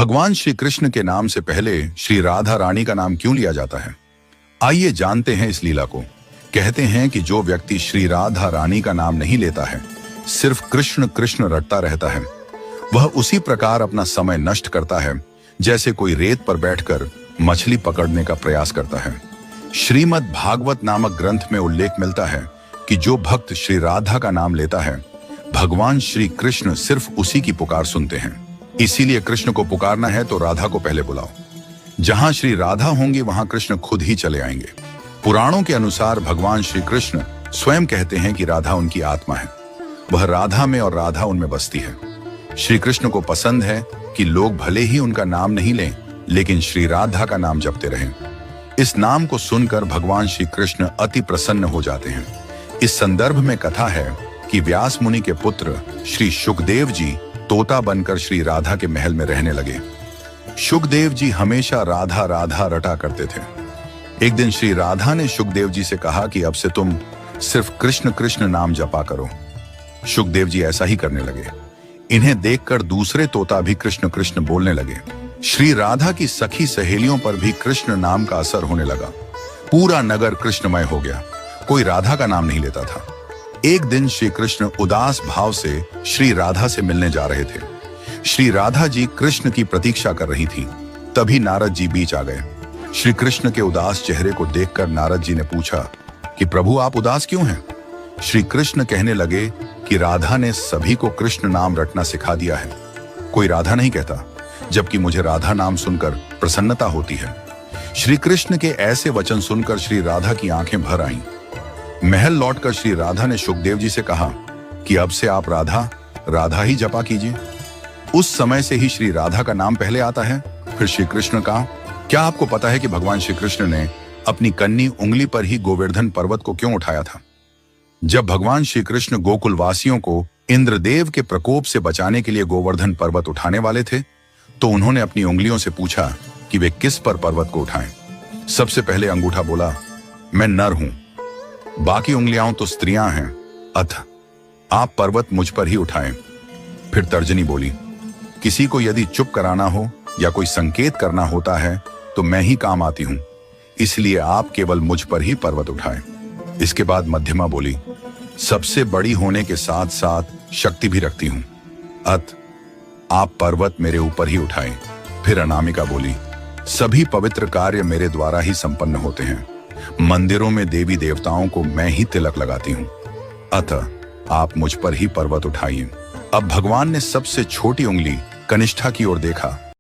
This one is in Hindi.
भगवान श्री कृष्ण के नाम से पहले श्री राधा रानी का नाम क्यों लिया जाता है? आइए जानते हैं इस लीला को। कहते हैं कि जो व्यक्ति श्री राधा रानी का नाम नहीं लेता है, सिर्फ कृष्ण कृष्ण रटता रहता है, वह उसी प्रकार अपना समय नष्ट करता है जैसे कोई रेत पर बैठकर मछली पकड़ने का प्रयास करता है। श्रीमद् भागवत नामक ग्रंथ में उल्लेख मिलता है कि जो भक्त श्री राधा का नाम लेता है, भगवान श्री कृष्ण सिर्फ उसी की पुकार सुनते हैं। इसीलिए कृष्ण को पुकारना है तो राधा को पहले बुलाओ। जहां श्री राधा होंगे वहां कृष्ण खुद ही चले आएंगे। पुराणों के अनुसार भगवान श्री कृष्ण स्वयं कहते हैं कि राधा उनकी आत्मा है, वह राधा में और राधा उनमें बसती है। श्री कृष्ण को पसंद है कि लोग भले ही उनका नाम नहीं लें, लेकिन श्री राधा का नाम जपते रहें। इस नाम को सुनकर भगवान श्री कृष्ण अति प्रसन्न हो जाते हैं। इस संदर्भ में कथा है कि व्यास मुनि के पुत्र श्री शुकदेव जी तोता बनकर श्री राधा के महल में रहने लगे। शुकदेव जी हमेशा राधा राधा रटा करते थे। एक दिन श्री राधा ने शुकदेव जी से कहा कि अब से तुम सिर्फ कृष्ण कृष्ण नाम जपा करो। शुकदेव जी ऐसा ही करने लगे। इन्हें देखकर दूसरे तोता भी कृष्ण कृष्ण बोलने लगे। श्री राधा की सखी सहेलियों पर भी कृष्ण नाम का असर होने लगा। पूरा नगर कृष्णमय हो गया, कोई राधा का नाम नहीं लेता था। एक दिन श्री कृष्ण उदास भाव से श्री राधा से मिलने जा रहे थे। श्री राधा जी कृष्ण की प्रतीक्षा कर रही थी। तभी नारद जी बीच आ गए। श्री कृष्ण के उदास चेहरे को देखकर नारद जी ने पूछा कि प्रभु आप उदास क्यों हैं? श्री कृष्ण कहने लगे कि राधा ने सभी को कृष्ण नाम रटना सिखा दिया है। कोई राधा नहीं कहता, जबकि मुझे राधा नाम सुनकर प्रसन्नता होती है। श्री कृष्ण के ऐसे वचन सुनकर श्री राधा की आंखें भर आईं। महल लौटकर श्री राधा ने शुकदेव जी से कहा कि अब से आप राधा राधा ही जपा कीजिए। उस समय से ही श्री राधा का नाम पहले आता है, फिर श्री कृष्ण का। क्या आपको पता है कि भगवान श्री कृष्ण ने अपनी कन्नी उंगली पर ही गोवर्धन पर्वत को क्यों उठाया था? जब भगवान श्री कृष्ण गोकुल वासियों को इंद्रदेव के प्रकोप से बचाने के लिए गोवर्धन पर्वत उठाने वाले थे, तो उन्होंने अपनी उंगलियों से पूछा कि वे किस पर पर्वत को उठाएं। सबसे पहले अंगूठा बोला, मैं नर हूं। बाकी उंगलियां तो स्त्रियां हैं, अतः आप पर्वत मुझ पर ही उठाएं। फिर तर्जनी बोली, किसी को यदि चुप कराना हो या कोई संकेत करना होता है तो मैं ही काम आती हूं, इसलिए आप केवल मुझ पर ही पर्वत उठाएं। इसके बाद मध्यमा बोली, सबसे बड़ी होने के साथ साथ शक्ति भी रखती हूं, अतः आप पर्वत मेरे ऊपर ही उठाएं। फिर अनामिका बोली, सभी पवित्र कार्य मेरे द्वारा ही संपन्न होते हैं। मंदिरों में देवी देवताओं को मैं ही तिलक लगाती हूं, अतः आप मुझ पर ही पर्वत उठाइए। अब भगवान ने सबसे छोटी उंगली कनिष्ठा की ओर देखा